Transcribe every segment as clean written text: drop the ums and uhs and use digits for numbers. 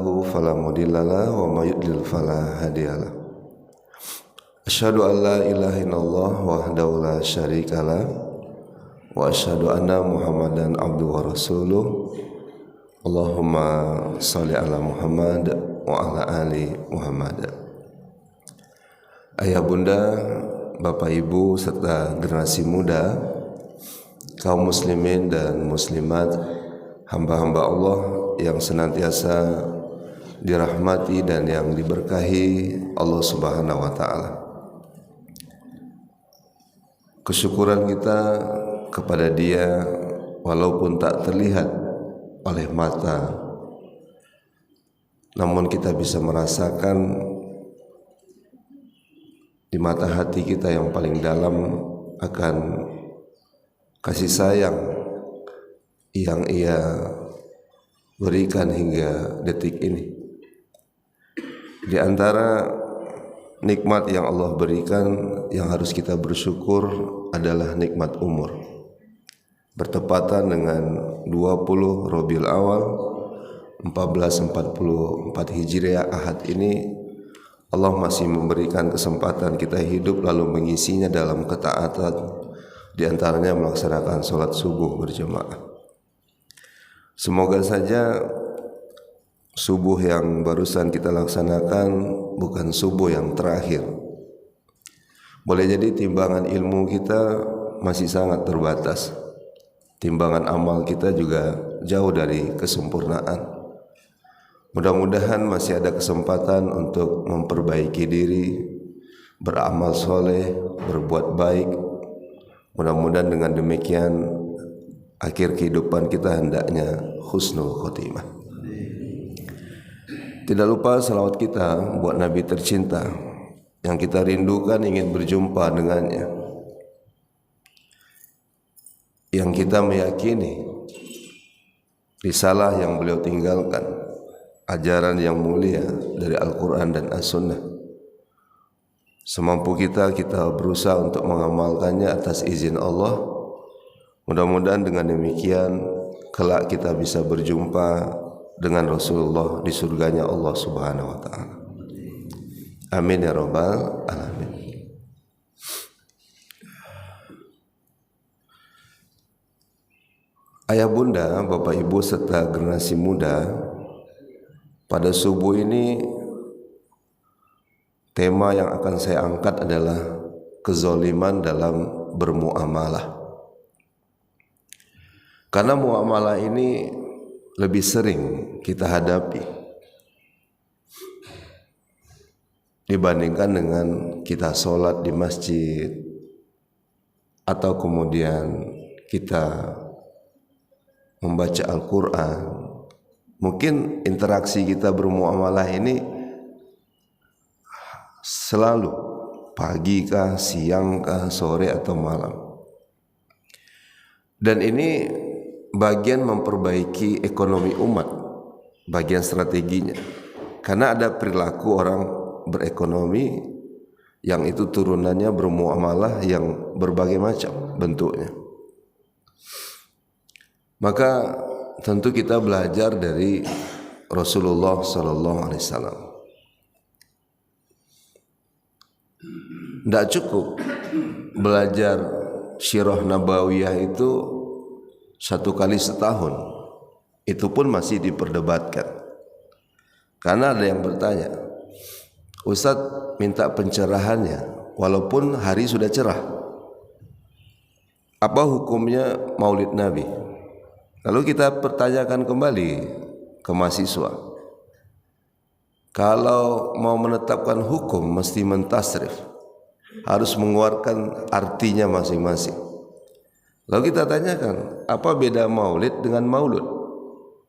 yahdihillahu fala mudhillalah wa may yudlil fala hadiyalah. Asyhadu an la ilaha illallah wahdahu la syarikalah wa asyhadu anna Muhammadan abduhu wa rasuluh. Allahumma shalli ala Muhammad wa ala ali Muhammad. Ayah bunda, bapak ibu serta generasi muda, kaum muslimin dan muslimat, hamba-hamba Allah yang senantiasa dirahmati dan yang diberkahi Allah Subhanahu wa taala. Kesyukuran kita kepada Dia walaupun tak terlihat oleh mata, namun kita bisa merasakan di mata hati kita yang paling dalam akan kasih sayang yang Ia berikan hingga detik ini. Di antara nikmat yang Allah berikan yang harus kita bersyukur adalah nikmat umur. Bertepatan dengan 20 Rabiul Awal 1444 Hijriah Ahad ini, Allah masih memberikan kesempatan kita hidup lalu mengisinya dalam ketaatan, di antaranya melaksanakan sholat subuh berjamaah. Semoga saja subuh yang barusan kita laksanakan bukan subuh yang terakhir. Boleh jadi timbangan ilmu kita masih sangat terbatas. Timbangan amal kita juga jauh dari kesempurnaan. Mudah-mudahan masih ada kesempatan untuk memperbaiki diri, beramal soleh, berbuat baik. Mudah-mudahan dengan demikian akhir kehidupan kita hendaknya husnul khotimah. Tidak lupa salawat kita buat Nabi tercinta yang kita rindukan ingin berjumpa dengannya, yang kita meyakini risalah yang beliau tinggalkan, ajaran yang mulia dari Al-Quran dan As-Sunnah. Semampu kita berusaha untuk mengamalkannya atas izin Allah. Mudah-mudahan dengan demikian kelak kita bisa berjumpa dengan Rasulullah di surganya Allah Subhanahu wa taala. Amin ya rabbal alamin. Ayah bunda, bapak ibu serta generasi muda, pada subuh ini tema yang akan saya angkat adalah kezaliman dalam bermuamalah. Karena muamalah ini lebih sering kita hadapi dibandingkan dengan kita sholat di masjid atau kemudian kita membaca Al-Quran. Mungkin interaksi kita bermuamalah ini selalu pagi kah, siang kah, sore atau malam. Dan ini bagian memperbaiki ekonomi umat, bagian strateginya. Karena ada perilaku orang berekonomi yang itu turunannya bermuamalah yang berbagai macam bentuknya. Maka tentu kita belajar dari Rasulullah sallallahu alaihi wasallam. Tidak cukup belajar Sirah Nabawiyah itu 1 kali setahun, itu pun masih diperdebatkan. Karena ada yang bertanya, Ustadz minta pencerahannya walaupun hari sudah cerah, apa hukumnya maulid Nabi? Lalu kita pertanyakan kembali ke mahasiswa, kalau mau menetapkan hukum mesti mentasrif, harus mengeluarkan artinya masing-masing. Lalu kita tanyakan, apa beda maulid dengan maulud?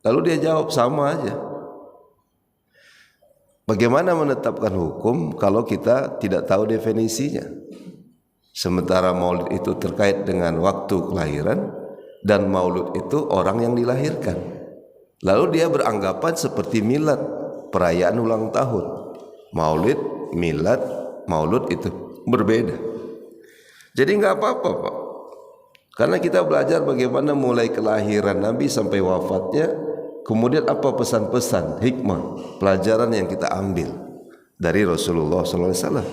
Lalu dia jawab, sama aja. Bagaimana menetapkan hukum kalau kita tidak tahu definisinya? Sementara maulid itu terkait dengan waktu kelahiran dan maulud itu orang yang dilahirkan. Lalu dia beranggapan seperti milad, perayaan ulang tahun. Maulid, milad, maulud itu berbeda. Jadi enggak apa-apa, Pak. Karena kita belajar bagaimana mulai kelahiran Nabi sampai wafatnya, Kemudian apa pesan-pesan, hikmah, pelajaran yang kita ambil dari Rasulullah SAW?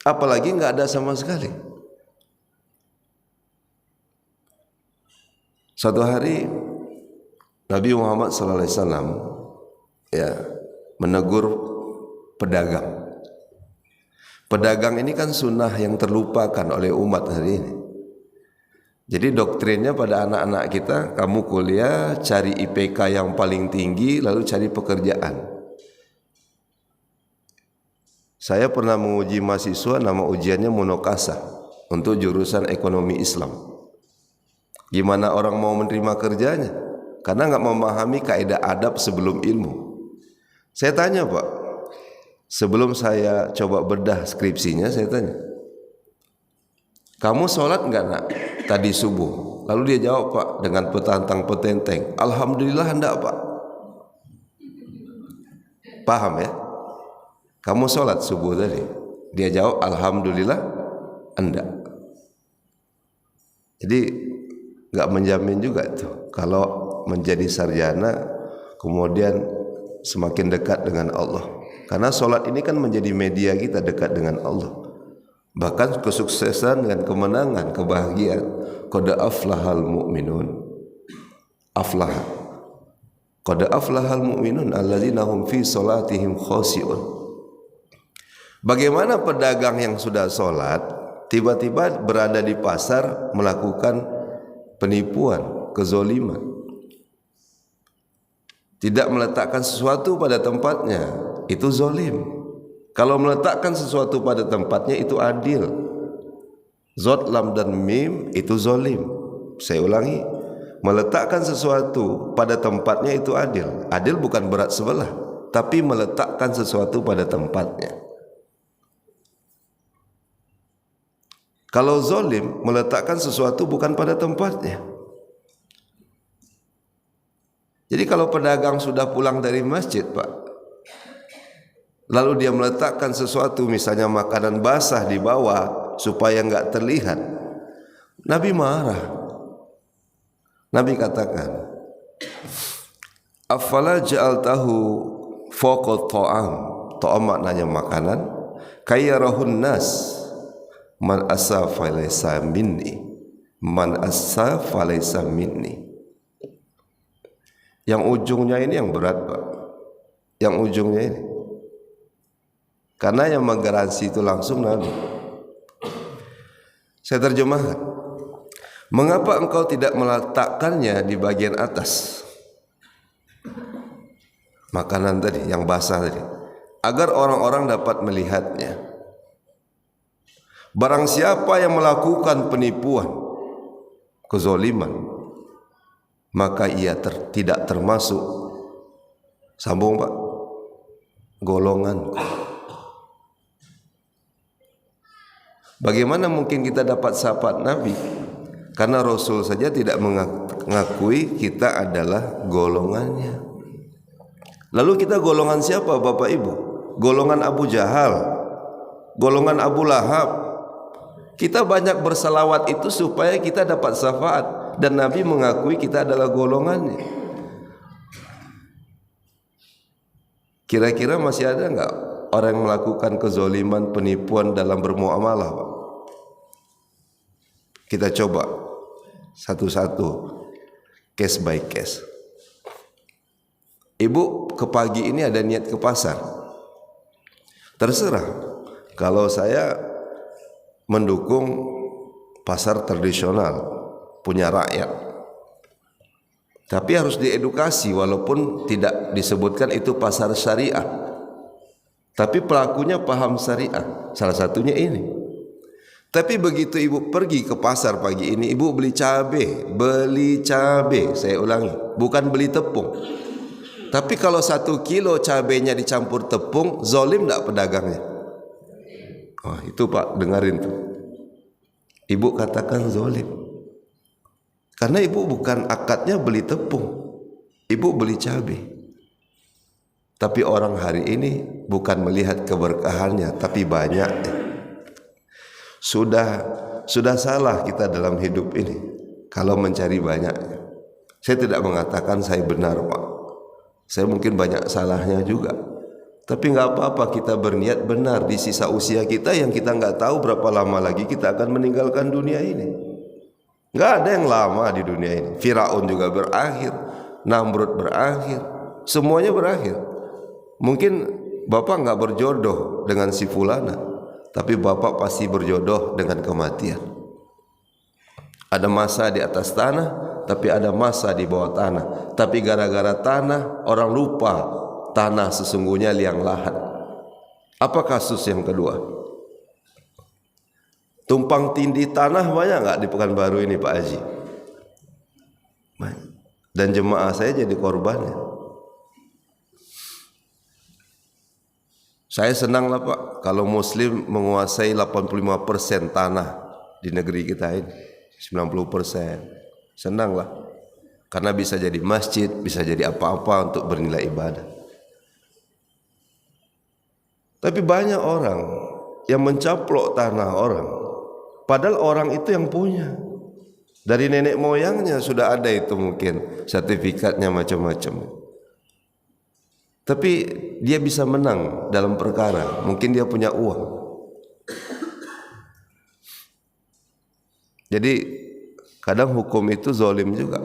Apalagi nggak ada sama sekali. Suatu hari Nabi Muhammad SAW menegur pedagang. Pedagang ini kan sunnah yang terlupakan oleh umat hari ini. Jadi doktrinnya pada anak-anak kita, kamu kuliah cari IPK yang paling tinggi lalu cari pekerjaan. Saya pernah menguji mahasiswa, nama ujiannya Munokasa untuk jurusan ekonomi Islam. Gimana orang mau menerima kerjanya? Karena nggak memahami kaidah adab sebelum ilmu. Saya tanya, Pak, sebelum saya coba bedah skripsinya, saya tanya, kamu sholat nggak nak tadi subuh? Lalu dia jawab, Pak, dengan petantang petenteng, alhamdulillah enggak, Pak. Paham ya? Kamu sholat subuh tadi? Dia jawab, alhamdulillah enggak. Jadi nggak menjamin juga tuh kalau menjadi sarjana kemudian semakin dekat dengan Allah. Karena sholat ini kan menjadi media kita dekat dengan Allah. Bahkan kesuksesan dan kemenangan, kebahagiaan. Qad aflahal mu'minun. Aflah. Qad aflahal mu'minun alladzina hum fi sholatihim khashi'un. Bagaimana pedagang yang sudah sholat tiba-tiba berada di pasar melakukan penipuan, kezoliman, tidak meletakkan sesuatu pada tempatnya, itu zolim. Kalau meletakkan sesuatu pada tempatnya itu adil. Zot, lam dan mim itu zolim. Saya ulangi, meletakkan sesuatu pada tempatnya itu adil. Adil bukan berat sebelah, tapi meletakkan sesuatu pada tempatnya. Kalau zolim, meletakkan sesuatu bukan pada tempatnya. Jadi kalau pedagang sudah pulang dari masjid, Pak, lalu dia meletakkan sesuatu, misalnya makanan basah di bawah supaya enggak terlihat, Nabi marah. Nabi katakan, afala ja'altahu fawqa ta'am. Ta'am maknanya makanan. Kayyarahun nas. Man asa falaysa minni. Man asa falaysa minni. Yang ujungnya ini yang berat, Pak. Yang ujungnya ini. Karena yang menggaransi itu langsung Nabi. Saya terjemahkan. Mengapa engkau tidak meletakkannya di bagian atas? Makanan tadi, yang basah tadi. Agar orang-orang dapat melihatnya. Barang siapa yang melakukan penipuan, kezoliman, maka ia tidak termasuk, sambung Pak, golongan. Bagaimana mungkin kita dapat syafaat Nabi? Karena Rasul saja tidak mengakui kita adalah golongannya. Lalu kita golongan siapa, Bapak Ibu? Golongan Abu Jahal, golongan Abu Lahab. Kita banyak bersalawat itu supaya kita dapat syafaat, dan Nabi mengakui kita adalah golongannya. Kira-kira masih ada enggak orang yang melakukan kezoliman, penipuan dalam bermuamalah, Pak? Kita coba satu-satu, case by case. Ibu ke pagi ini ada niat ke pasar. Terserah. Kalau saya mendukung pasar tradisional punya rakyat, tapi harus diedukasi, walaupun tidak disebutkan itu pasar syariah, tapi pelakunya paham syariah. Salah satunya ini. Tapi begitu ibu pergi ke pasar pagi ini, ibu beli cabai, saya ulangi, bukan beli tepung. Tapi kalau 1 kilo cabainya dicampur tepung, zolim tidak pedagangnya? Oh, itu Pak, dengarin tuh. Ibu katakan zolim. Karena ibu bukan akadnya beli tepung, ibu beli cabai. Tapi orang hari ini bukan melihat keberkahannya, tapi banyak. Sudah salah kita dalam hidup ini kalau mencari banyaknya. Saya tidak mengatakan saya benar, Pak. Saya mungkin banyak salahnya juga. Tapi nggak apa-apa kita berniat benar di sisa usia kita yang kita nggak tahu berapa lama lagi kita akan meninggalkan dunia ini. Nggak ada yang lama di dunia ini. Firaun juga berakhir, Namrud berakhir, semuanya berakhir. Mungkin Bapak nggak berjodoh dengan si fulana, tapi Bapak pasti berjodoh dengan kematian. Ada masa di atas tanah, tapi ada masa di bawah tanah. Tapi gara-gara tanah, orang lupa tanah sesungguhnya liang lahat. Apa kasus yang kedua? Tumpang tindih tanah banyak nggak di Pekanbaru ini, Pak Haji? Dan jemaah saya jadi korbannya. Saya senang lah, Pak, kalau Muslim menguasai 85% tanah di negeri kita ini, 90%. Senang lah, karena bisa jadi masjid, bisa jadi apa-apa untuk bernilai ibadah. Tapi banyak orang yang mencaplok tanah orang, padahal orang itu yang punya. Dari nenek moyangnya sudah ada itu mungkin sertifikatnya macam-macam. Tapi dia bisa menang dalam perkara, mungkin dia punya uang. Jadi kadang hukum itu zalim juga.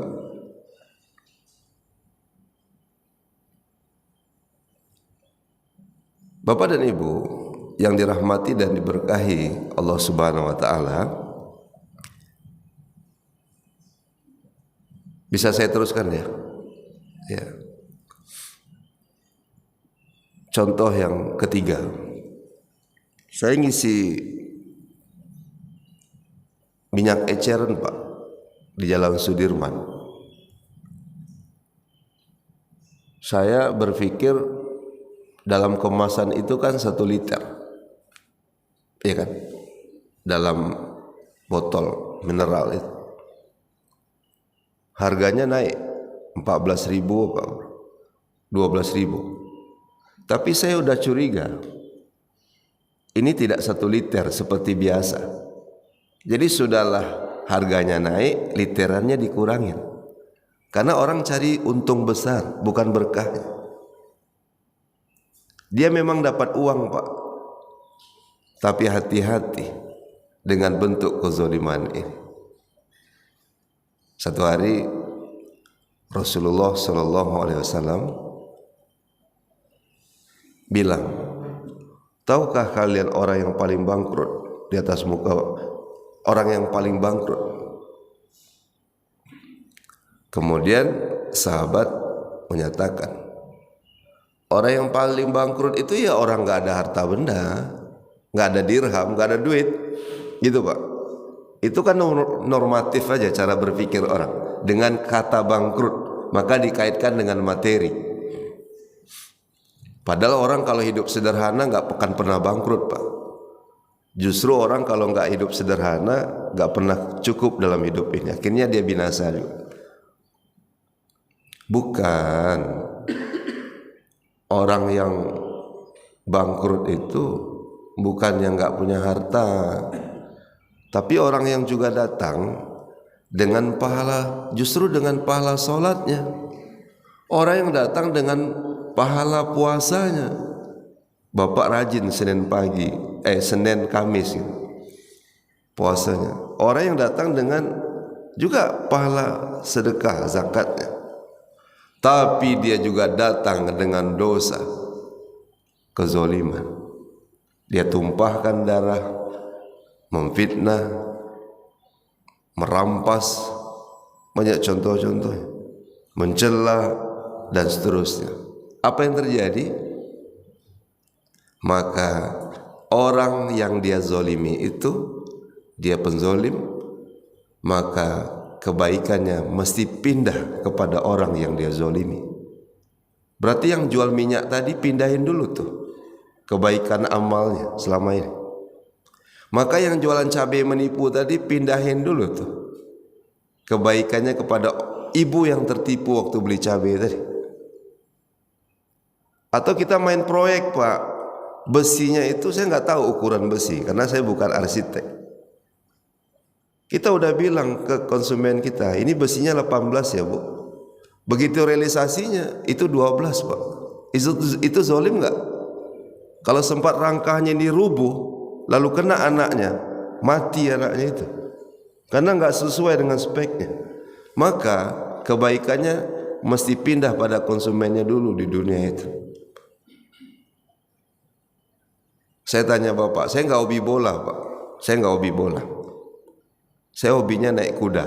Bapak dan Ibu yang dirahmati dan diberkahi Allah Subhanahu wa taala, bisa saya teruskan ya? Ya. Contoh yang ketiga. Saya ngisi minyak eceran, Pak, di Jalan Sudirman. Saya berpikir dalam kemasan itu kan 1 liter, iya kan? Dalam botol mineral itu harganya naik 14.000 Pak, 12.000. Tapi saya udah curiga, ini tidak 1 liter seperti biasa. Jadi sudahlah harganya naik, literannya dikurangin, karena orang cari untung besar, bukan berkah. Dia memang dapat uang, Pak, tapi hati-hati dengan bentuk kezaliman ini. Satu hari Rasulullah SAW bilang, tahukah kalian orang yang paling bangkrut di atas muka, orang yang paling bangkrut? Kemudian sahabat menyatakan, orang yang paling bangkrut itu ya orang nggak ada harta benda, nggak ada dirham, nggak ada duit, gitu Pak. Itu kan normatif aja cara berpikir orang. Dengan kata bangkrut maka dikaitkan dengan materi. Padahal orang kalau hidup sederhana nggak akan pernah bangkrut, Pak. Justru orang kalau nggak hidup sederhana nggak pernah cukup dalam hidup ini. Akhirnya dia binasa juga. Bukan orang yang bangkrut itu bukan yang nggak punya harta, tapi orang yang juga datang dengan pahala, justru dengan pahala sholatnya. Orang yang datang dengan pahala puasanya. Bapak rajin Senin pagi, Senin Kamis puasanya. Orang yang datang dengan juga pahala sedekah zakatnya, tapi dia juga datang dengan dosa kezoliman. Dia tumpahkan darah, memfitnah, merampas, banyak contoh-contohnya, mencela dan seterusnya. Apa yang terjadi? Maka orang yang dia zolimi itu, dia penzolim, maka kebaikannya mesti pindah kepada orang yang dia zolimi. Berarti yang jual minyak tadi pindahin dulu tuh kebaikan amalnya selama ini. Maka yang jualan cabai menipu tadi pindahin dulu tuh kebaikannya kepada ibu yang tertipu waktu beli cabai tadi. Atau kita main proyek, Pak, besinya itu saya nggak tahu ukuran besi karena saya bukan arsitek. Kita udah bilang ke konsumen kita, ini besinya 18 ya Bu, Begitu realisasinya itu 12 Pak. Itu zalim nggak? Kalau sempat rangkanya ini rubuh lalu kena anaknya, mati anaknya itu karena nggak sesuai dengan speknya, maka kebaikannya mesti pindah pada konsumennya dulu di dunia itu. Saya tanya Bapak, saya nggak hobi bola Pak, saya nggak hobi bola, saya hobinya naik kuda.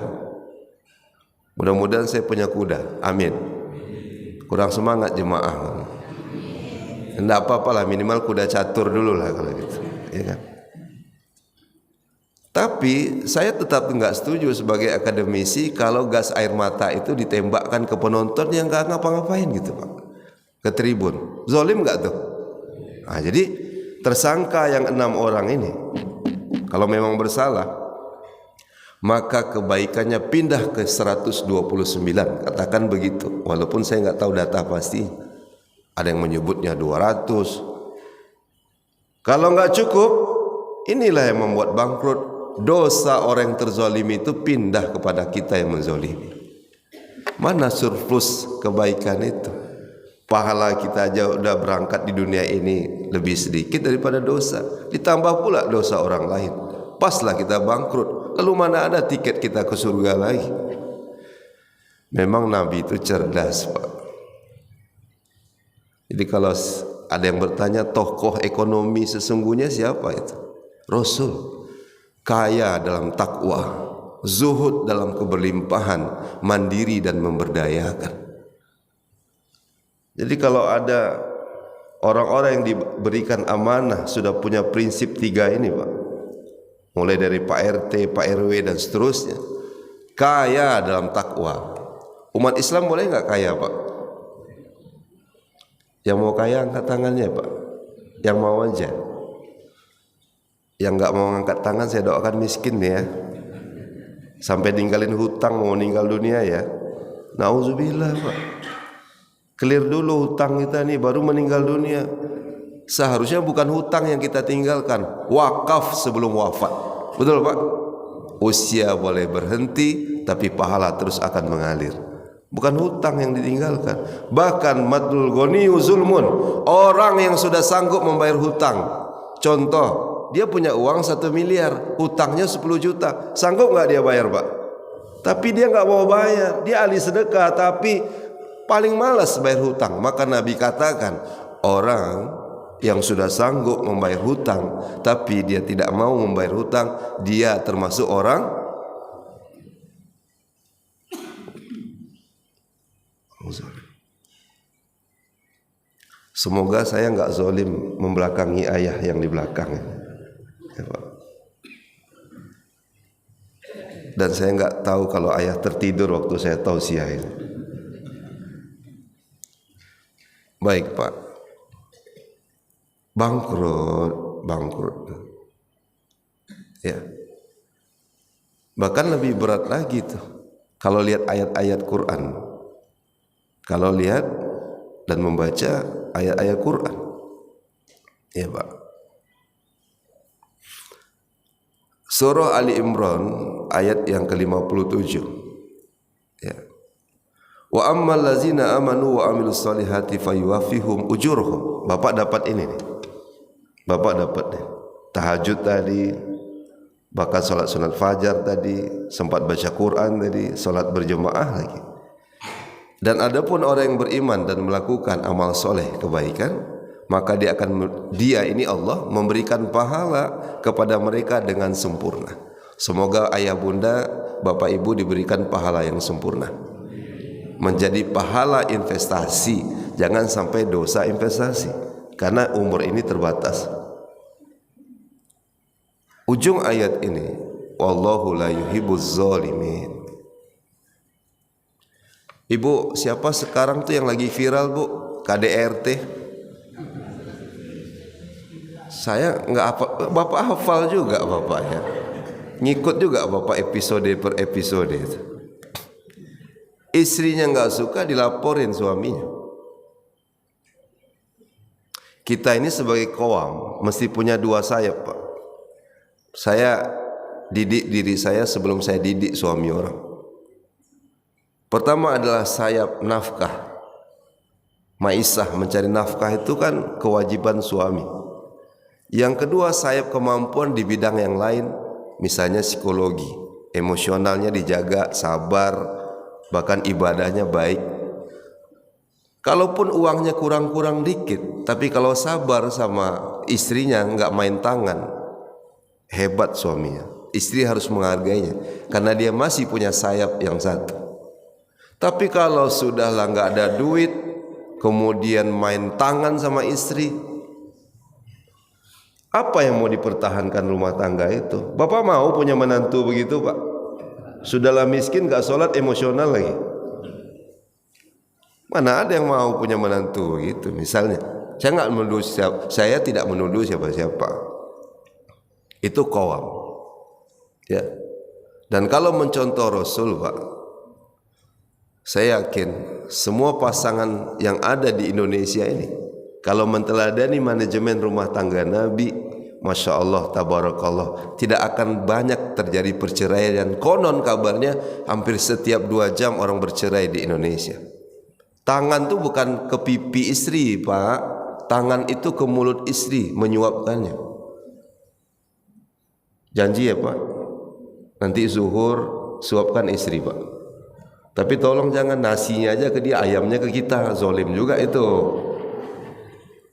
Mudah-mudahan saya punya kuda, amin. Kurang semangat jemaah, enggak apa-apa lah, minimal kuda catur dulu lah kalau gitu, ya kan? Tapi saya tetap enggak setuju sebagai akademisi kalau gas air mata itu ditembakkan ke penonton yang enggak ngapa-ngapain gitu Pak, ke tribun. Zalim enggak tuh? Nah, jadi tersangka yang 6 orang ini kalau memang bersalah, maka kebaikannya pindah ke 129, katakan begitu, walaupun saya enggak tahu data pasti. Ada yang menyebutnya 200. Kalau enggak cukup, inilah yang membuat bangkrut. Dosa orang yang terzalimi itu pindah kepada kita yang menzalimi. Mana surplus kebaikan itu? Pahala kita aja udah berangkat di dunia ini lebih sedikit daripada dosa, ditambah pula dosa orang lain. Paslah kita bangkrut. Lalu mana ada tiket kita ke surga lagi? Memang Nabi itu cerdas Pak. Jadi kalau ada yang bertanya tokoh ekonomi sesungguhnya siapa itu? Rasul. Kaya dalam takwa, zuhud dalam keberlimpahan, mandiri dan memberdayakan. Jadi kalau ada orang-orang yang diberikan amanah sudah punya prinsip 3 ini Pak, mulai dari Pak RT, Pak RW dan seterusnya, kaya dalam takwa. Umat Islam boleh nggak kaya Pak? Yang mau kaya angkat tangannya Pak, yang mau aja. Yang nggak mau angkat tangan saya doakan miskin ya, sampai ninggalin hutang mau meninggal dunia ya. Nauzubillah Pak. Clear dulu hutang kita nih baru meninggal dunia. Seharusnya bukan hutang yang kita tinggalkan, wakaf sebelum wafat. Betul Pak? Usia boleh berhenti tapi pahala terus akan mengalir. Bukan hutang yang ditinggalkan. Bahkan madlul ghaniyu zulmun. Orang yang sudah sanggup membayar hutang. Contoh, dia punya uang 1 miliar, hutangnya 10 juta. Sanggup nggak dia bayar Pak? Tapi dia nggak mau bayar. Dia ahli sedekah tapi paling malas bayar hutang. Maka Nabi katakan, orang yang sudah sanggup membayar hutang tapi dia tidak mau membayar hutang, dia termasuk orang semoga saya enggak zalim membelakangi ayah yang di belakang ya, Pak. Dan saya enggak tahu kalau ayah tertidur waktu saya tausiah ini. Baik Pak, bangkrut ya. Bahkan lebih berat lagi tuh kalau lihat ayat-ayat Quran, kalau lihat dan membaca ayat-ayat Quran ya Pak. Surah Ali Imran ayat yang ke-57 ya. Wa ammal ladzina amanu wa amilus solihati fayuwaffihum ujurhum. Bapak dapat ini nih. Bapak dapat nih. Tahajud tadi, bahkan salat sunat fajar tadi, sempat baca Quran tadi, salat berjemaah lagi. Dan adapun orang yang beriman dan melakukan amal soleh kebaikan, maka dia ini Allah memberikan pahala kepada mereka dengan sempurna. Semoga ayah bunda, bapak ibu diberikan pahala yang sempurna, menjadi pahala investasi, jangan sampai dosa investasi, karena umur ini terbatas. Ujung ayat ini, wallahu la yuhibbuz zalimin. Ibu, siapa sekarang tuh yang lagi viral Bu? KDRT. Saya nggak apa, bapak hafal juga bapak ya, ngikut juga bapak episode per episode itu. Istrinya nggak suka dilaporin suaminya. Kita ini sebagai kaum mesti punya 2 sayap Pak. Saya didik diri saya sebelum saya didik suami orang. Pertama adalah sayap nafkah. Maisah, mencari nafkah itu kan kewajiban suami. Yang kedua, sayap kemampuan di bidang yang lain, misalnya psikologi, emosionalnya dijaga, sabar, bahkan ibadahnya baik. Kalaupun uangnya kurang-kurang dikit, tapi kalau sabar sama istrinya, nggak main tangan, hebat suaminya. Istri harus menghargainya karena dia masih punya sayap yang satu. Tapi kalau sudahlah nggak ada duit, kemudian main tangan sama istri, apa yang mau dipertahankan rumah tangga itu? Bapak mau punya menantu begitu, Pak? Sudahlah miskin, nggak sholat, emosional lagi. Mana ada yang mau punya menantu begitu? Misalnya, saya tidak menuduh siapa-siapa. Itu qawam. Ya. Dan kalau mencontoh Rasul, Pak, saya yakin semua pasangan yang ada di Indonesia ini, kalau menteladani manajemen rumah tangga Nabi, Masya Allah, tabarakallah, tidak akan banyak terjadi perceraian. Konon kabarnya hampir setiap 2 jam orang bercerai di Indonesia. Tangan itu bukan ke pipi istri, Pak. Tangan itu ke mulut istri, menyuapkannya. Janji ya, Pak? Nanti zuhur suapkan istri, Pak. Tapi tolong jangan nasinya aja ke dia, ayamnya ke kita. Zolim juga itu.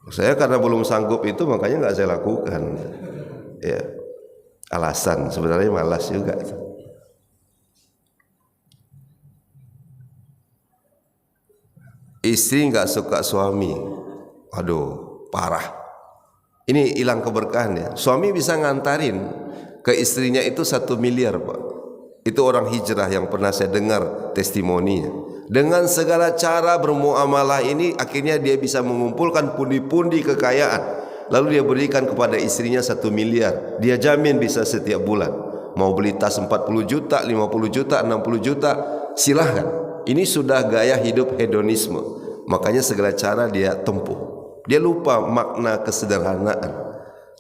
Saya karena belum sanggup itu, makanya nggak saya lakukan. Ya, alasan sebenarnya malas juga. Istri nggak suka suami, aduh parah. Ini hilang keberkahannya. Suami bisa ngantarin ke istrinya itu 1 miliar, Pak. Itu orang hijrah yang pernah saya dengar testimoninya. Dengan segala cara bermuamalah ini, akhirnya dia bisa mengumpulkan pundi-pundi kekayaan. Lalu dia berikan kepada istrinya 1 miliar. Dia jamin bisa setiap bulan. Mau beli tas 40 juta, 50 juta, 60 juta, silahkan. Ini sudah gaya hidup hedonisme. Makanya segala cara dia tempuh. Dia lupa makna kesederhanaan.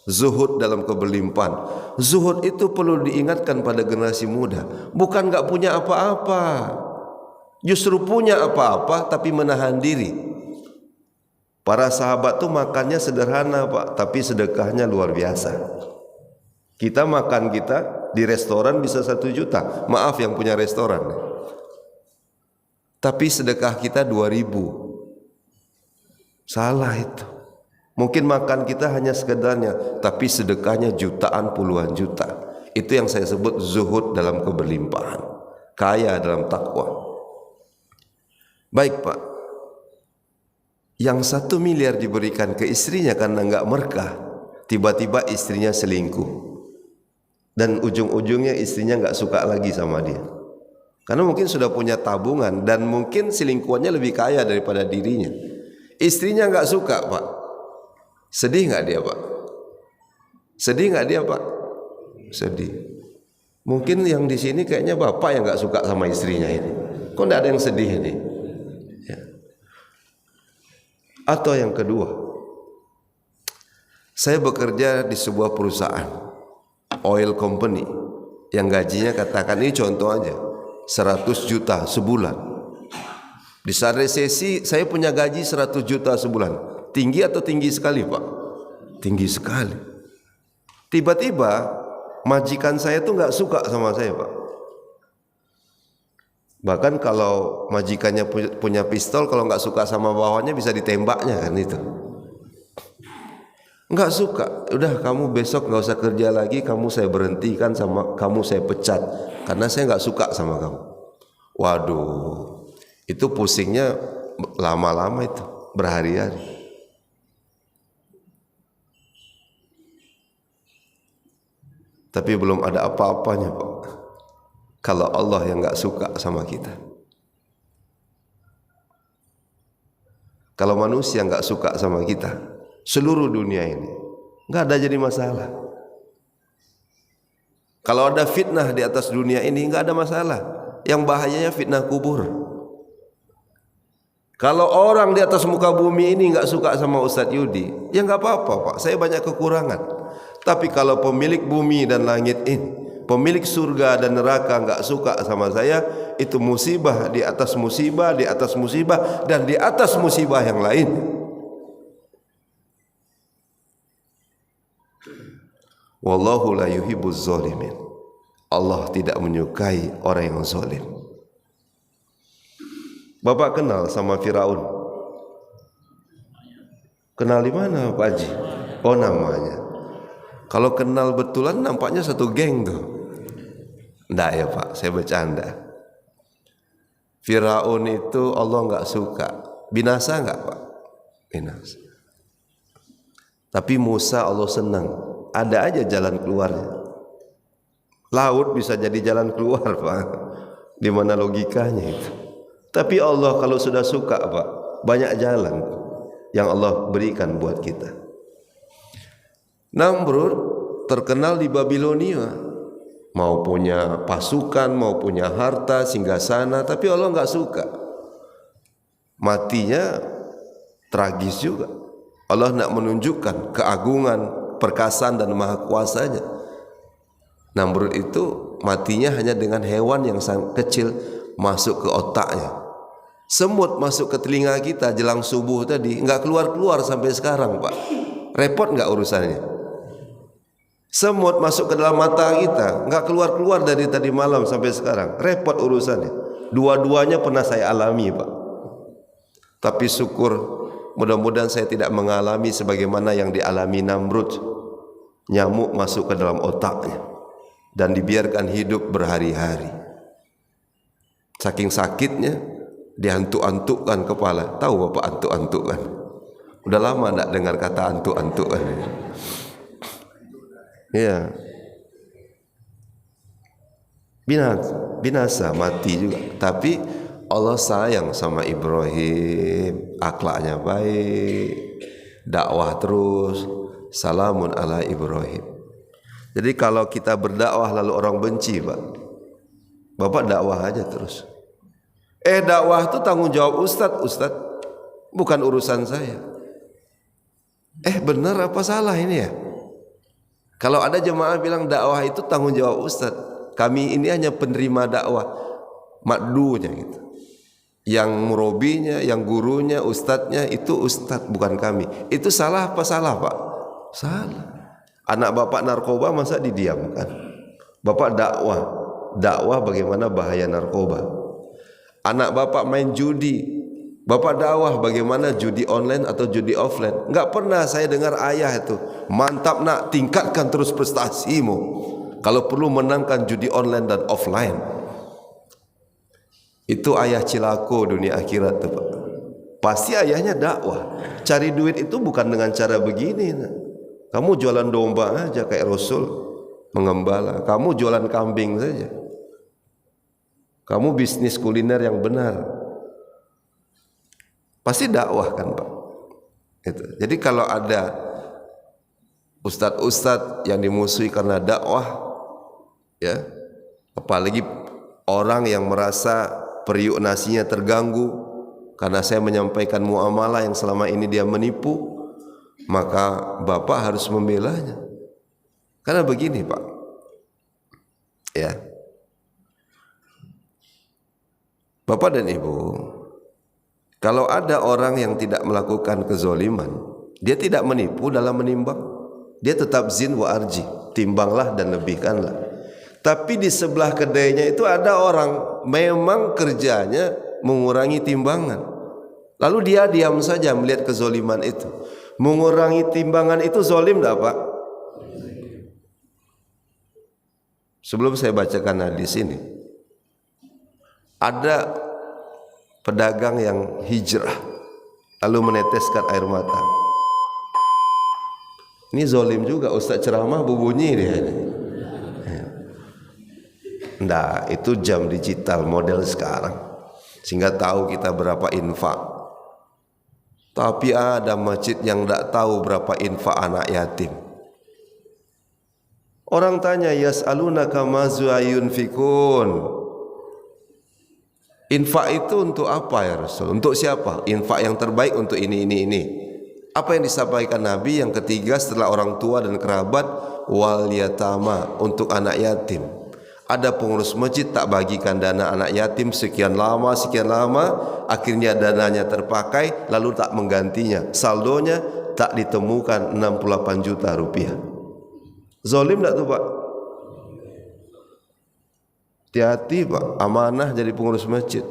Zuhud dalam keberlimpahan. Zuhud itu perlu diingatkan pada generasi muda. Bukan gak punya apa-apa, justru punya apa-apa tapi menahan diri. Para sahabat tuh makannya sederhana, Pak, tapi sedekahnya luar biasa. Kita makan di restoran bisa 1 juta. Maaf yang punya restoran, tapi sedekah kita 2.000. Salah itu. Mungkin makan kita hanya sekedarnya, tapi sedekahnya jutaan, puluhan juta. Itu yang saya sebut zuhud dalam keberlimpahan, kaya dalam takwa. Baik, Pak. Yang 1 miliar diberikan ke istrinya karena enggak berkah, tiba-tiba istrinya selingkuh. Dan ujung-ujungnya istrinya enggak suka lagi sama dia. Karena mungkin sudah punya tabungan dan mungkin selingkuhannya lebih kaya daripada dirinya. Istrinya enggak suka, Pak. Sedih enggak dia, Pak? Sedih enggak dia, Pak? Sedih. Mungkin yang di sini kayaknya bapak yang enggak suka sama istrinya ini. Kok enggak ada yang sedih ini? Ya. Atau yang kedua, saya bekerja di sebuah perusahaan oil company yang gajinya, katakan ini contoh aja, 100 juta sebulan. Di saat resesi saya punya gaji 100 juta sebulan. Tinggi atau tinggi sekali, Pak? Tinggi sekali. Tiba-tiba majikan saya tuh nggak suka sama saya, Pak. Bahkan kalau majikannya punya pistol, kalau nggak suka sama bawahannya bisa ditembaknya kan itu. Nggak suka. Udah, kamu besok nggak usah kerja lagi, kamu saya berhentikan, sama kamu saya pecat karena saya nggak suka sama kamu. Waduh, itu pusingnya lama-lama itu, berhari-hari. Tapi belum ada apa-apanya, Pak, kalau Allah yang nggak suka sama kita. Kalau manusia nggak suka sama kita, seluruh dunia ini nggak ada jadi masalah. Kalau ada fitnah di atas dunia ini nggak ada masalah. Yang bahayanya fitnah kubur. Kalau orang di atas muka bumi ini nggak suka sama Ustadz Yudi, ya nggak apa-apa, Pak. Saya banyak kekurangan. Tapi kalau pemilik bumi dan langit ini pemilik surga dan neraka enggak suka sama saya, itu musibah di atas musibah, di atas musibah, dan di atas musibah yang lain. Wallahu la yuhibbuz zalimin. Allah tidak menyukai orang yang zalim. Bapak kenal sama Firaun? Kenal di mana Pak Haji? Oh, namanya. Kalau kenal betulan nampaknya satu geng tuh. Enggak ya Pak, saya bercanda. Firaun itu Allah enggak suka. Binasa enggak Pak? Binasa. Tapi Musa Allah senang. Ada aja jalan keluarnya. Laut bisa jadi jalan keluar Pak. Di mana logikanya itu? Tapi Allah kalau sudah suka Pak, banyak jalan yang Allah berikan buat kita. Namrud terkenal di Babilonia, mau punya pasukan, mau punya harta, singgasana, tapi Allah enggak suka. Matinya tragis juga. Allah nak menunjukkan keagungan, perkasaan dan maha kuasanya. Namrud itu matinya hanya dengan hewan yang sangat kecil masuk ke otaknya. Semut masuk ke telinga kita jelang subuh tadi, enggak keluar-keluar sampai sekarang Pak. Repot enggak urusannya? Semut masuk ke dalam mata kita, enggak keluar-keluar dari tadi malam sampai sekarang. Repot urusannya. Dua-duanya pernah saya alami Pak. Tapi syukur, mudah-mudahan saya tidak mengalami sebagaimana yang dialami Namrud. Nyamuk masuk ke dalam otaknya dan dibiarkan hidup berhari-hari. Saking sakitnya diantuk-antukkan kepala. Tahu Bapak antuk-antukkan? Udah lama enggak dengar kata antuk-antukkan. Ya. Binasa, mati juga. Tapi Allah sayang sama Ibrahim, akhlaknya baik, dakwah terus, salamun ala Ibrahim. Jadi kalau kita berdakwah lalu orang benci Pak, Bapak dakwah aja terus. Dakwah itu tanggung jawab Ustadz, bukan urusan saya. Benar apa salah ini ya? Kalau ada jemaah bilang dakwah itu tanggung jawab Ustadz, kami ini hanya penerima dakwah, makdunya gitu. Yang murobinya, yang gurunya, ustadznya itu ustadz, bukan kami. Itu salah apa salah Pak? Salah. Anak Bapak narkoba masa didiamkan? Bapak dakwah bagaimana bahaya narkoba. Anak Bapak main judi, Bapak dakwah bagaimana judi online atau judi offline. Enggak pernah saya dengar ayah itu, mantap nak, tingkatkan terus prestasimu. Kalau perlu menangkan judi online dan offline. Itu ayah cilako dunia akhirat tuh Pak. Pasti ayahnya dakwah. Cari duit itu bukan dengan cara begini. Kamu jualan domba aja kayak Rasul mengembala. Kamu jualan kambing saja. Kamu bisnis kuliner yang benar. Pasti dakwah kan Pak. Itu. Jadi kalau ada ustadz-ustadz yang dimusuhi karena dakwah, ya, apalagi orang yang merasa periuk nasinya terganggu karena saya menyampaikan muamalah yang selama ini dia menipu, maka Bapak harus membelanya. Karena begini Pak, ya, Bapak dan Ibu, kalau ada orang yang tidak melakukan kezoliman, dia tidak menipu dalam menimbang, dia tetap zin wa arji, timbanglah dan lebihkanlah. Tapi di sebelah kedainya itu ada orang memang kerjanya mengurangi timbangan, lalu dia diam saja melihat kezoliman itu. Mengurangi timbangan itu zolim enggak Pak? Sebelum saya bacakan hadis ini, ada pedagang yang hijrah lalu meneteskan air mata. Ini zolim juga, Ustaz ceramah berbunyi dia. Nah, itu jam digital model sekarang, sehingga tahu kita berapa infak. Tapi ada masjid yang tidak tahu berapa infak anak yatim. Orang tanya, yas'alunaka maza yunfikun. Infak itu untuk apa ya Rasul? Untuk siapa? Infak yang terbaik untuk ini. Apa yang disampaikan Nabi? Yang ketiga, setelah orang tua dan kerabat, wal yatama, untuk anak yatim. Ada pengurus masjid tak bagikan dana anak yatim sekian lama, akhirnya dananya terpakai lalu tak menggantinya. Saldonya tak ditemukan 68 juta rupiah. Zalim tak tuh Pak? Hati-hati Pak, amanah jadi pengurus masjid.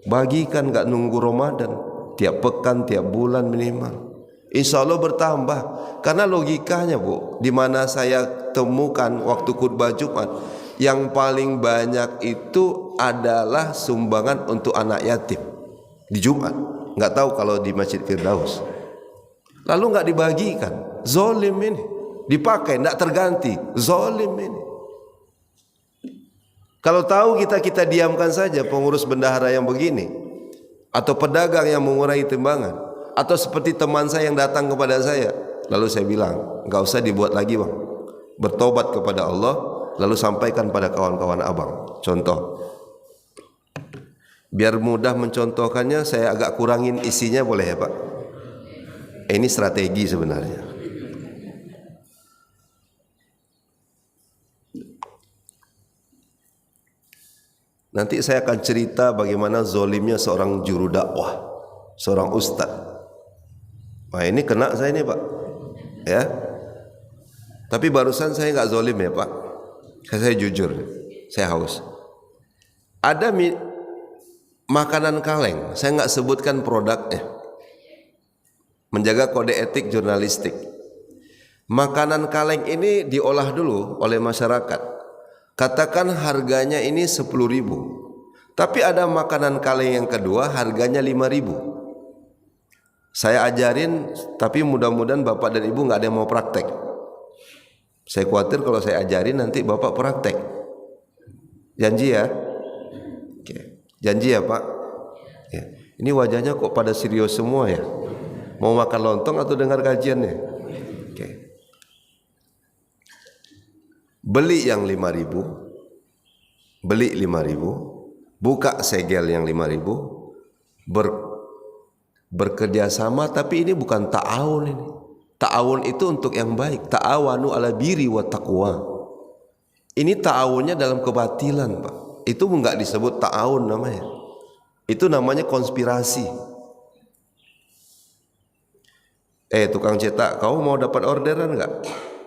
Bagikan, gak nunggu Ramadan, tiap pekan, tiap bulan minimal. Insya Allah bertambah. Karena logikanya Bu, di mana saya temukan waktu khutbah Jumat, yang paling banyak itu adalah sumbangan untuk anak yatim di Jumat. Nggak tahu kalau di Masjid Firdaus. Lalu nggak dibagikan. Zalim ini. Dipakai, nggak terganti. Zalim ini. Kalau tahu kita diamkan saja pengurus bendahara yang begini, atau pedagang yang mengurangi timbangan, atau seperti teman saya yang datang kepada saya, lalu saya bilang, nggak usah dibuat lagi Bang, bertobat kepada Allah, lalu sampaikan pada kawan-kawan abang. Contoh, biar mudah mencontohkannya, saya agak kurangin isinya, boleh ya Pak? Ini strategi sebenarnya. Nanti saya akan cerita bagaimana zolimnya seorang juru dakwah, seorang ustaz. Nah ini kena saya ini Pak, ya. Tapi barusan saya nggak zolim ya Pak. Saya jujur, saya haus. Ada makanan kaleng, saya nggak sebutkan produknya. Menjaga kode etik jurnalistik. Makanan kaleng ini diolah dulu oleh masyarakat. Katakan harganya ini 10.000. Tapi ada makanan kaleng yang kedua harganya 5.000. Saya ajarin, tapi mudah-mudahan Bapak dan Ibu nggak ada yang mau praktek. Saya khawatir kalau saya ajarin nanti Bapak praktek. Janji ya? Oke. Janji ya Pak? Ya. Ini wajahnya kok pada serius semua ya? Mau makan lontong atau dengar kajiannya? Oke. Beli yang 5.000, beli 5.000, buka segel yang 5.000, bekerja sama, tapi ini bukan ta'awun ini. Ta'awun itu untuk yang baik. Ta'awanu ala birri wa taqwa. Ini ta'awunnya dalam kebatilan Pak. Itu enggak disebut ta'awun namanya. Itu namanya konspirasi. Tukang cetak, kau mau dapat orderan enggak?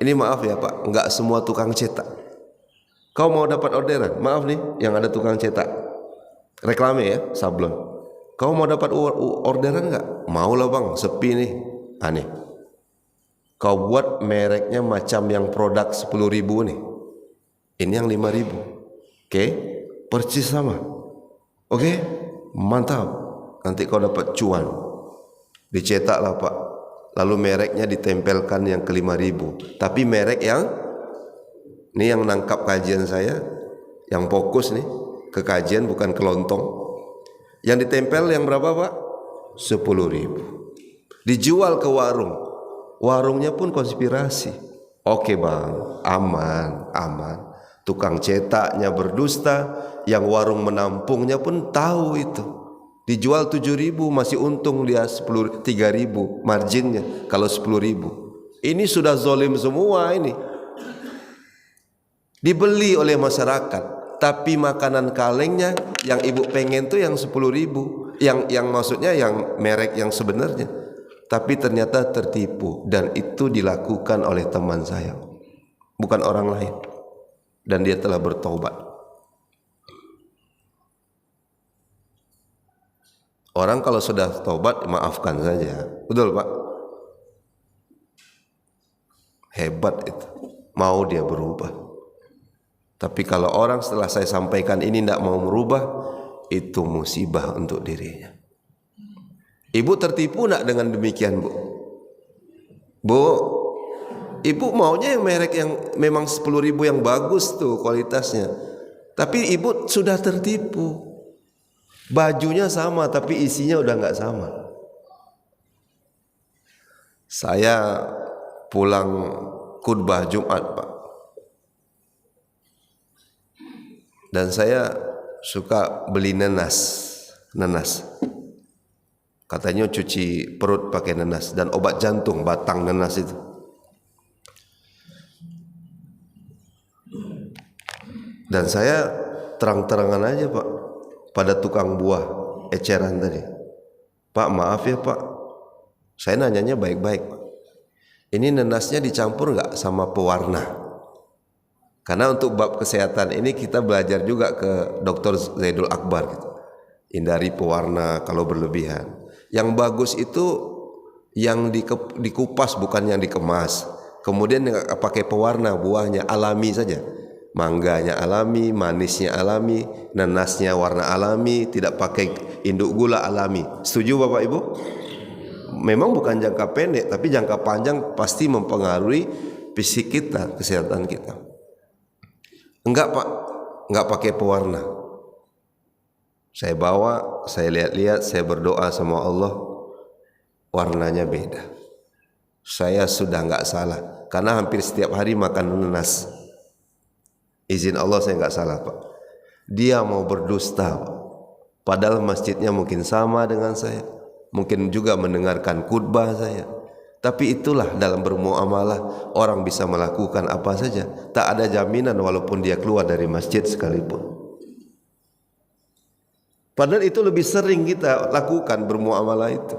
Ini maaf ya Pak, enggak semua tukang cetak. Kau mau dapat orderan? Maaf nih, yang ada tukang cetak. Reklame ya, sablon. Kau mau dapat orderan enggak? Mau lah Bang, sepi nih. Aneh. Kau buat mereknya macam yang produk 10.000 nih. Ini yang 5.000. Oke, persis sama. Oke, mantap. Nanti kau dapat cuan. Dicetak lah Pak. Lalu mereknya ditempelkan yang ke 5.000. Tapi merek yang, ini yang nangkap kajian saya, yang fokus nih ke kajian bukan ke lontong. Yang ditempel yang berapa Pak? 10.000. Dijual ke warung. Warungnya pun konspirasi. Oke Bang, aman. Tukang cetaknya berdusta, yang warung menampungnya pun tahu itu. Dijual 7.000 masih untung dia 3.000 marginnya kalau 10.000. Ini sudah zolim semua ini. Dibeli oleh masyarakat, tapi makanan kalengnya yang ibu pengen tuh yang 10.000, yang maksudnya yang merek yang sebenarnya. Tapi ternyata tertipu, dan itu dilakukan oleh teman saya, bukan orang lain, dan dia telah bertobat. Orang kalau sudah tobat maafkan saja, betul Pak? Hebat itu, mau dia berubah. Tapi kalau orang setelah saya sampaikan ini tidak mau merubah, itu musibah untuk dirinya. Ibu tertipu nak dengan demikian Bu? Bu, ibu maunya yang merek yang memang 10.000 yang bagus tuh kualitasnya. Tapi ibu sudah tertipu. Bajunya sama tapi isinya udah nggak sama. Saya pulang khutbah Jumat Pak. Dan saya suka beli nenas. Katanya cuci perut pakai nenas dan obat jantung batang nenas itu. Dan saya terang-terangan aja Pak pada tukang buah eceran tadi. Pak maaf ya Pak, saya nanyanya baik-baik Pak. Ini nenasnya dicampur nggak sama pewarna? Karena untuk bab kesehatan ini kita belajar juga ke Dr. Zaidul Akbar gitu. Hindari pewarna kalau berlebihan. Yang bagus itu yang dikupas bukan yang dikemas. Kemudian nggak pakai pewarna, buahnya alami saja. Mangganya alami, manisnya alami, nanasnya warna alami, tidak pakai induk gula alami. Setuju Bapak Ibu? Memang bukan jangka pendek, tapi jangka panjang pasti mempengaruhi fisik kita, kesehatan kita. Enggak Pak, enggak pakai pewarna. Saya bawa, saya lihat-lihat, saya berdoa sama Allah, warnanya beda. Saya sudah enggak salah, karena hampir setiap hari makan nanas. Izin Allah saya enggak salah Pak. Dia mau berdusta Pak. Padahal masjidnya mungkin sama dengan saya, mungkin juga mendengarkan khutbah saya. Tapi itulah dalam bermuamalah, orang bisa melakukan apa saja. Tak ada jaminan walaupun dia keluar dari masjid sekalipun. Padahal itu lebih sering kita lakukan bermuamalah itu.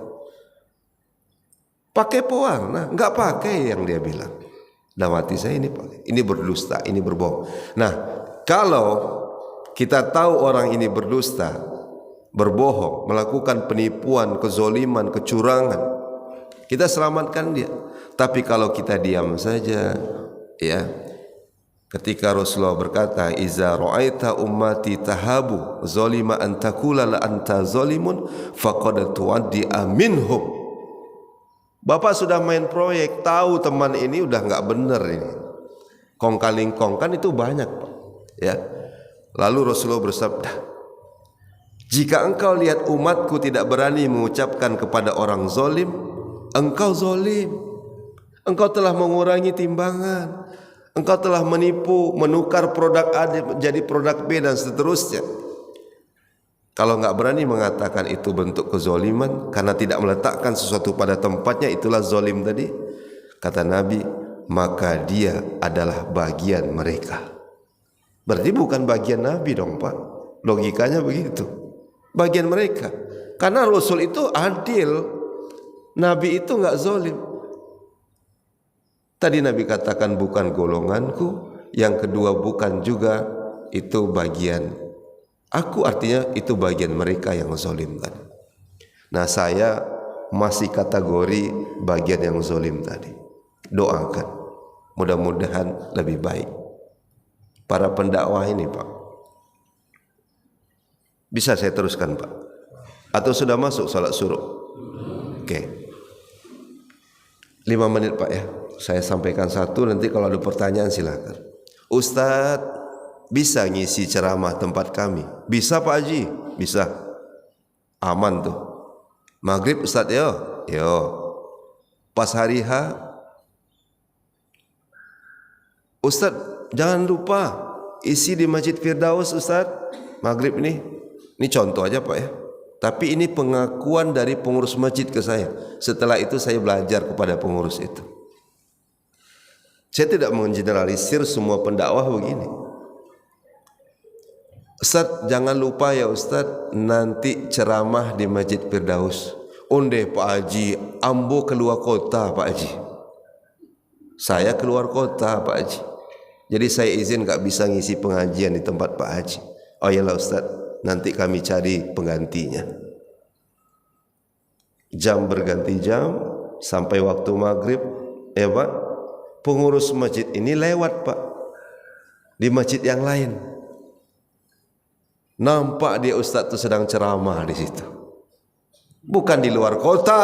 Pakai pewarna, enggak pakai yang dia bilang. Dalam hati saya ini berdusta, ini berbohong. Nah, kalau kita tahu orang ini berdusta, berbohong, melakukan penipuan, kezoliman, kecurangan, kita selamatkan dia. Tapi kalau kita diam saja, ya, ketika Rasulullah berkata, "Iza ra'aita ummati tahabu zalima an taqula la anta zalimun faqad tuwaddi'a minhum." Bapak sudah main proyek, tahu teman ini udah enggak benar ini. Kong-kaling-kong kan itu banyak, Pak. Ya. Lalu Rasulullah bersabda, "Jika engkau lihat umatku tidak berani mengucapkan kepada orang zalim, engkau zalim. Engkau telah mengurangi timbangan. Engkau telah menipu, menukar produk A jadi produk B dan seterusnya." Kalau enggak berani mengatakan itu bentuk kezoliman karena tidak meletakkan sesuatu pada tempatnya, itulah zalim tadi. Kata Nabi, maka dia adalah bagian mereka. Berarti bukan bagian Nabi dong Pak. Logikanya begitu. Bagian mereka. Karena Rasul itu adil. Nabi itu enggak zalim. Tadi Nabi katakan bukan golonganku. Yang kedua bukan juga itu bagian aku, artinya itu bagian mereka yang zalim tadi. Nah saya masih kategori bagian yang zalim tadi. Doakan, mudah-mudahan lebih baik. Para pendakwah ini Pak, bisa saya teruskan Pak? Atau sudah masuk salat suruh? Oke. 5 menit Pak ya. Saya sampaikan satu, nanti kalau ada pertanyaan silakan. Ustadz, bisa ngisi ceramah tempat kami? Bisa Pak Haji? Bisa. Aman tuh. Maghrib Ustadz yo. Pas hari H, Ustadz jangan lupa isi di Masjid Firdaus Ustadz. Maghrib ini contoh aja Pak ya. Tapi ini pengakuan dari pengurus masjid ke saya. Setelah itu saya belajar kepada pengurus itu. Saya tidak menggeneralisir semua pendakwah begini. Ustaz jangan lupa ya Ustaz, nanti ceramah di Masjid Firdaus. Onde Pak Haji, ambo keluar kota Pak Haji. Saya keluar kota Pak Haji. Jadi saya izin gak bisa ngisi pengajian di tempat Pak Haji. Oh iyalah Ustaz, nanti kami cari penggantinya. Jam berganti jam sampai waktu maghrib, ya Pak. Pengurus masjid ini lewat Pak di masjid yang lain. Nampak dia Ustaz itu sedang ceramah di situ. Bukan di luar kota,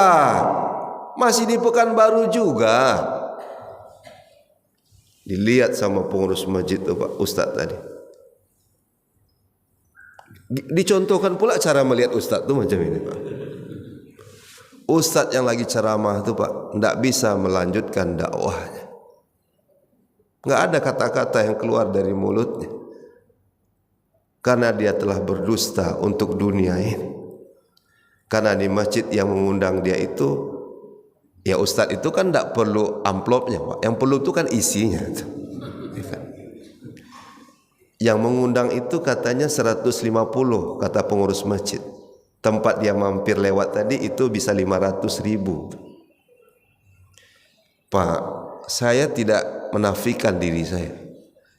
masih di Pekanbaru juga. Dilihat sama pengurus masjid itu Pak Ustaz tadi. Dicontohkan pula cara melihat Ustaz itu macam ini Pak. Ustaz yang lagi ceramah itu Pak tidak bisa melanjutkan dakwahnya. Enggak ada kata-kata yang keluar dari mulutnya. Karena dia telah berdusta untuk dunia ini. Karena di masjid yang mengundang dia itu, ya Ustadz itu kan tidak perlu amplopnya Pak. Yang perlu itu kan isinya. Yang mengundang itu katanya 150 kata pengurus masjid. Tempat dia mampir lewat tadi itu bisa 500.000. Pak, saya tidak menafikan diri saya.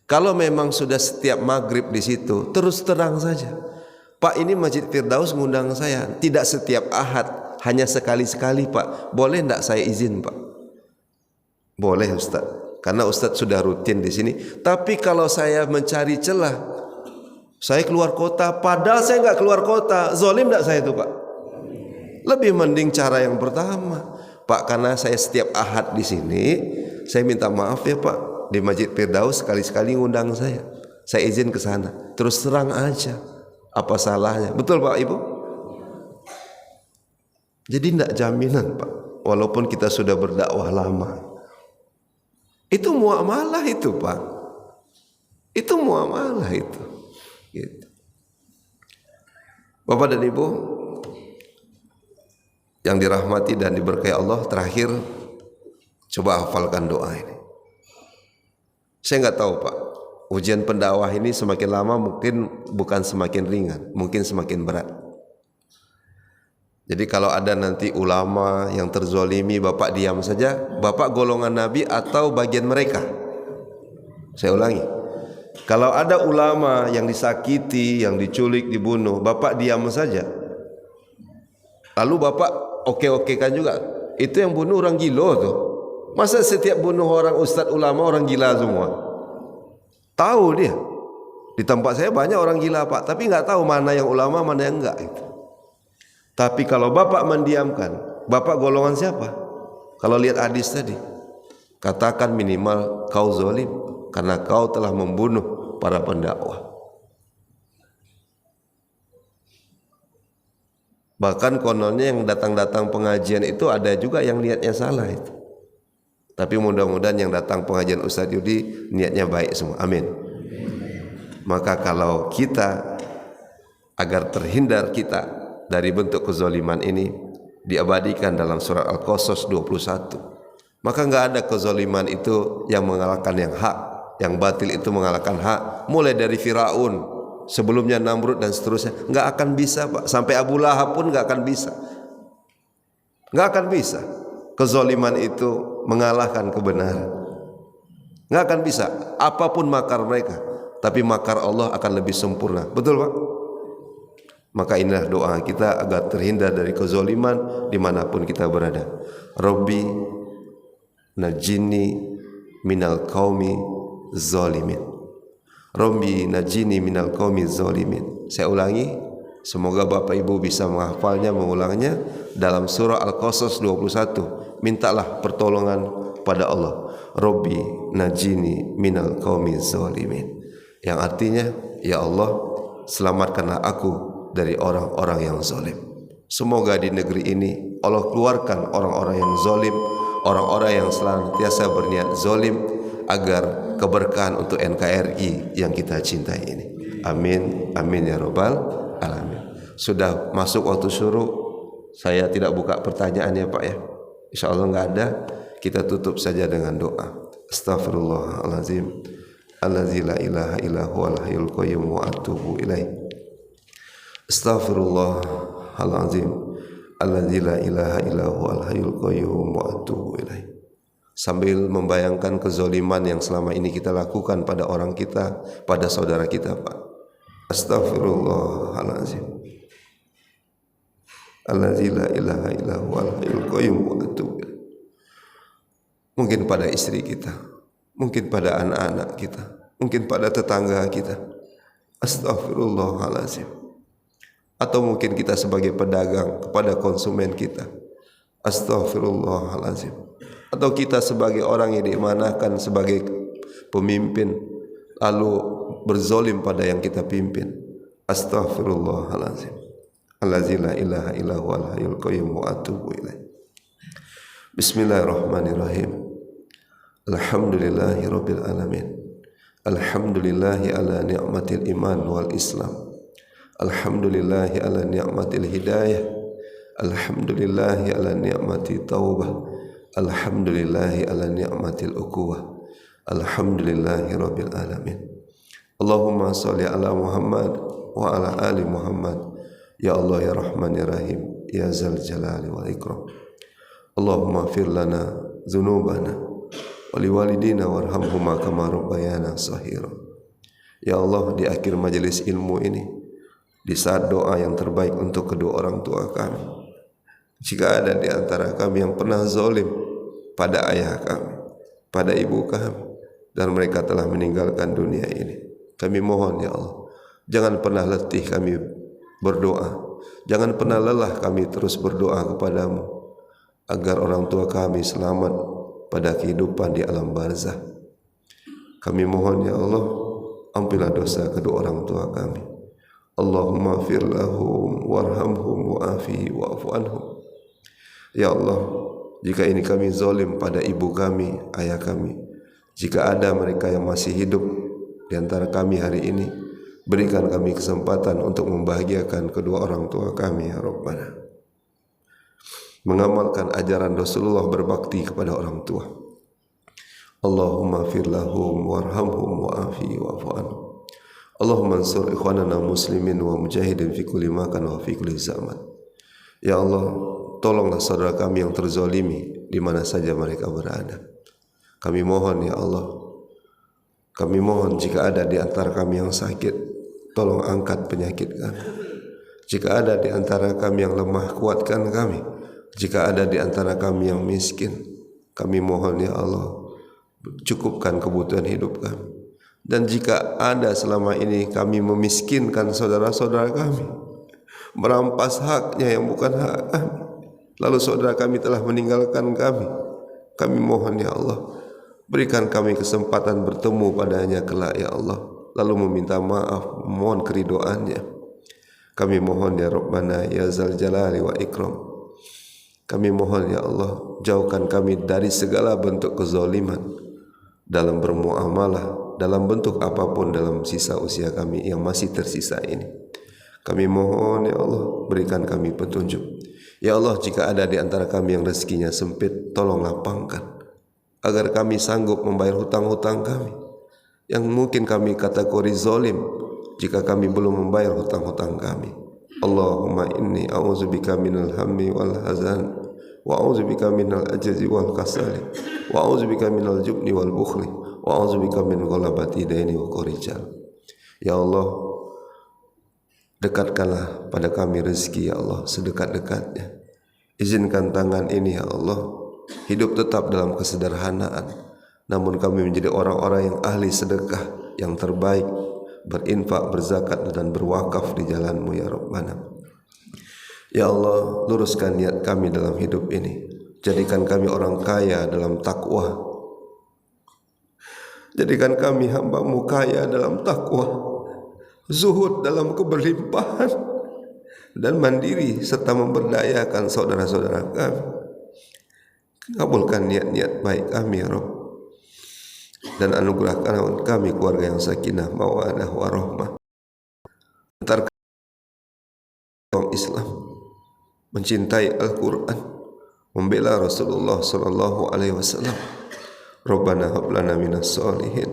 Kalau memang sudah setiap maghrib di situ, terus terang saja. Pak, ini Masjid Firdaus ngundang saya, tidak setiap Ahad, hanya sekali-sekali Pak. Boleh enggak saya izin Pak? Boleh Ustaz, karena Ustaz sudah rutin di sini. Tapi kalau saya mencari celah, saya keluar kota, padahal saya enggak keluar kota, zalim enggak saya itu Pak? Lebih mending cara yang pertama, Pak, karena saya setiap Ahad di sini, saya minta maaf ya Pak. Di Masjid Firdaus sekali-sekali ngundang saya izin ke sana. Terus terang aja, apa salahnya? Betul Pak Ibu? Jadi tidak jaminan Pak, walaupun kita sudah berdakwah lama. Itu muamalah itu Pak. Itu muamalah itu. Gitu. Bapak dan Ibu yang dirahmati dan diberkahi Allah, terakhir coba hafalkan doa ini. Saya nggak tahu Pak, ujian pendakwah ini semakin lama mungkin bukan semakin ringan, mungkin semakin berat. Jadi kalau ada nanti ulama yang terzolimi, Bapak diam saja, Bapak golongan Nabi atau bagian mereka? Saya ulangi, kalau ada ulama yang disakiti, yang diculik, dibunuh, Bapak diam saja. Lalu Bapak oke-okekan juga, itu yang bunuh orang gila tuh. Masa setiap bunuh orang ustadz ulama orang gila semua? Tahu dia. Di tempat saya banyak orang gila Pak, tapi nggak tahu mana yang ulama, mana yang enggak itu. Tapi kalau Bapak mendiamkan, Bapak golongan siapa? Kalau lihat hadis tadi, katakan minimal kau zalim karena kau telah membunuh para pendakwah. Bahkan kononnya yang datang-datang pengajian itu ada juga yang niatnya salah itu. Tapi mudah-mudahan yang datang pengajian Ustaz Yudi niatnya baik semua. Amin. Maka kalau kita agar terhindar kita dari bentuk kezaliman ini diabadikan dalam surat Al-Qasas 21. Maka enggak ada kezaliman itu yang mengalahkan yang hak, yang batil itu mengalahkan hak. Mulai dari Firaun, sebelumnya Namrud dan seterusnya, enggak akan bisa Pak. Sampai Abu Lahab pun enggak akan bisa. Enggak akan bisa. Kezaliman itu mengalahkan kebenaran. Nggak akan bisa. Apapun makar mereka, tapi makar Allah akan lebih sempurna. Betul Pak? Maka inilah doa kita agar terhindar dari kezaliman dimanapun kita berada. Rabbi najini minal qaumi zalimin. Rabbi najini minal qaumi zalimin. Saya ulangi. Semoga Bapak Ibu bisa menghafalnya, mengulangnya. Dalam surah Al-Qasas 21, mintalah pertolongan pada Allah. Rabbi najini minal qaumi zalimin. Yang artinya, ya Allah, selamatkanlah aku dari orang-orang yang zalim. Semoga di negeri ini Allah keluarkan orang-orang yang zalim, orang-orang yang senantiasa berniat zalim, agar keberkahan untuk NKRI yang kita cintai ini. Amin, amin ya rabbal alamin. Sudah masuk waktu syuruk, saya tidak buka pertanyaan ya Pak ya. Insya Allah nggak ada, kita tutup saja dengan doa. Astaghfirullahaladzim, allazi la ilaha illa huwal hayyul qayyum wa atubu ilaih. Astaghfirullahaladzim, allazi la ilaha illa huwal hayyul qayyum wa atubu ilaih. Sambil membayangkan kezaliman yang selama ini kita lakukan pada orang kita, pada saudara kita Pak. Astaghfirullahaladzim, allazi la ilaha illa huwal hayyul qayyum wa atubu ilaih. Mungkin pada istri kita, mungkin pada anak-anak kita, mungkin pada tetangga kita. Astaghfirullahaladzim. Atau mungkin kita sebagai pedagang kepada konsumen kita. Astaghfirullahaladzim. Atau kita sebagai orang yang diamanahkan sebagai pemimpin, lalu berzolim pada yang kita pimpin. Astaghfirullahaladzim, allazi la ilaha illa huwal hayyul qayyum wa atubu ilaih. Bismillahirrahmanirrahim. Alhamdulillahi rabbil alamin. Alhamdulillahi ala ni'matil iman wal islam. Alhamdulillahi ala ni'matil hidayah. Alhamdulillahi ala ni'mati taubah. Alhamdulillahi ala ni'matil ukuwah. Alhamdulillahi rabbil alamin. Allahumma sholli ala Muhammad wa ala ali Muhammad. Ya Allah ya Rahman ya Rahim ya Zal Jalali wal Ikram. Allahumma fir lana dzunubana wa liwalidina warhamhuma kama rabbayana shaghira. Ya Allah, di akhir majelis ilmu ini, di saat doa yang terbaik untuk kedua orang tua kami, jika ada di antara kami yang pernah zalim pada ayah kami, pada ibu kami, dan mereka telah meninggalkan dunia ini, kami mohon ya Allah, jangan pernah letih kami berdoa, jangan pernah lelah kami terus berdoa kepadamu agar orang tua kami selamat pada kehidupan di alam barzah. Kami mohon ya Allah, ampunilah dosa kedua orang tua kami. Allahumma fir lahum warhamhum wa'afi wa'fu anhum. Ya Allah, jika ini kami zalim pada ibu kami, ayah kami, jika ada mereka yang masih hidup di antara kami hari ini, berikan kami kesempatan untuk membahagiakan kedua orang tua kami ya Rabbana. Mengamalkan ajaran Rasulullah, berbakti kepada orang tua. Allahumma fir lahum warhamhum wa'afi wa'fu anhum. Allahumma ansur ikhwanana muslimin wa mujahidin fi kulli makan wa fi kulli zaman. Ya Allah, tolonglah saudara kami yang terzalimi di mana saja mereka berada. Kami mohon ya Allah, kami mohon jika ada di antara kami yang sakit, tolong angkat penyakit kami. Jika ada di antara kami yang lemah, kuatkan kami. Jika ada di antara kami yang miskin, kami mohon ya Allah, cukupkan kebutuhan hidup kami. Dan jika ada selama ini kami memiskinkan saudara-saudara kami, merampas haknya yang bukan hak kami, lalu saudara kami telah meninggalkan kami mohon ya Allah, berikan kami kesempatan bertemu padanya kelak ya Allah, lalu meminta maaf, mohon keridoannya. Kami mohon ya Rabbana ya Zal Jalali wa Ikram. Kami mohon ya Allah, jauhkan kami dari segala bentuk kezaliman dalam bermuamalah, dalam bentuk apapun dalam sisa usia kami yang masih tersisa ini. Kami mohon ya Allah, berikan kami petunjuk. Ya Allah, jika ada di antara kami yang rezekinya sempit, tolong lapangkan agar kami sanggup membayar hutang-hutang kami yang mungkin kami kategori zalim jika kami belum membayar hutang-hutang kami. Allahumma inni a'udzubika minal hammi wal hazan wa a'udzubika minal ajzi wal kasali wa a'udzubika minal jubni wal bukhli wa a'udzubika min ghalabati daini wa qarijal. Ya Allah, dekatkanlah pada kami rezeki ya Allah sedekat-dekatnya. Izinkan tangan ini ya Allah hidup tetap dalam kesederhanaan, namun kami menjadi orang-orang yang ahli sedekah yang terbaik, berinfak, berzakat dan berwakaf di jalan-Mu ya Rabbana. Ya Allah, luruskan niat kami dalam hidup ini. Jadikan kami orang kaya dalam takwa. Jadikan kami hamba-Mu kaya dalam takwa, zuhud dalam keberlimpahan, dan mandiri serta memberdayakan saudara-saudara kami. Kabulkan niat-niat baik kami ya Rabb, dan anugerahkan kami keluarga yang sakinah, mawadah, warahmah. Antar kaum Islam mencintai Al-Quran, membela Rasulullah sallallahu alaihi wasallam. Rabbana hab lana minas solihin,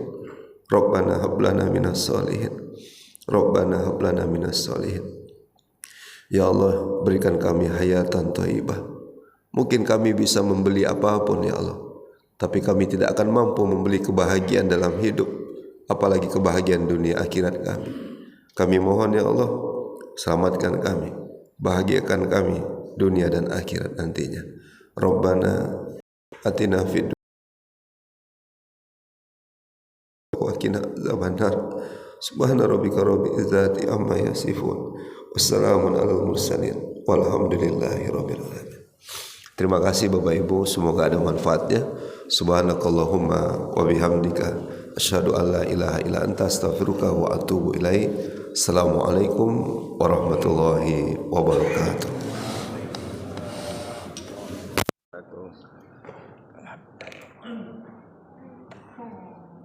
Rabbana hab lana minas solihin, Rabbana hab lana minas solihin. Ya Allah, berikan kami hayatan thayyibah. Mungkin kami bisa membeli apapun ya Allah, tapi kami tidak akan mampu membeli kebahagiaan dalam hidup, apalagi kebahagiaan dunia akhirat kami. Kami mohon ya Allah, selamatkan kami, bahagiakan kami dunia dan akhirat nantinya. Rabbana atina fid wa qina adzabannar. Subhana rabbika rabbil izzati amma yasifun. Wassalamun alal mursalin. Walhamdulillahi rabbil alamin. Terima kasih Bapak Ibu, semoga ada manfaatnya. Subhanakallahumma wa bihamdika asyhadu an la ilaha illa anta astaghfiruka wa atubu ilaik. Assalamualaikum warahmatullahi wabarakatuh.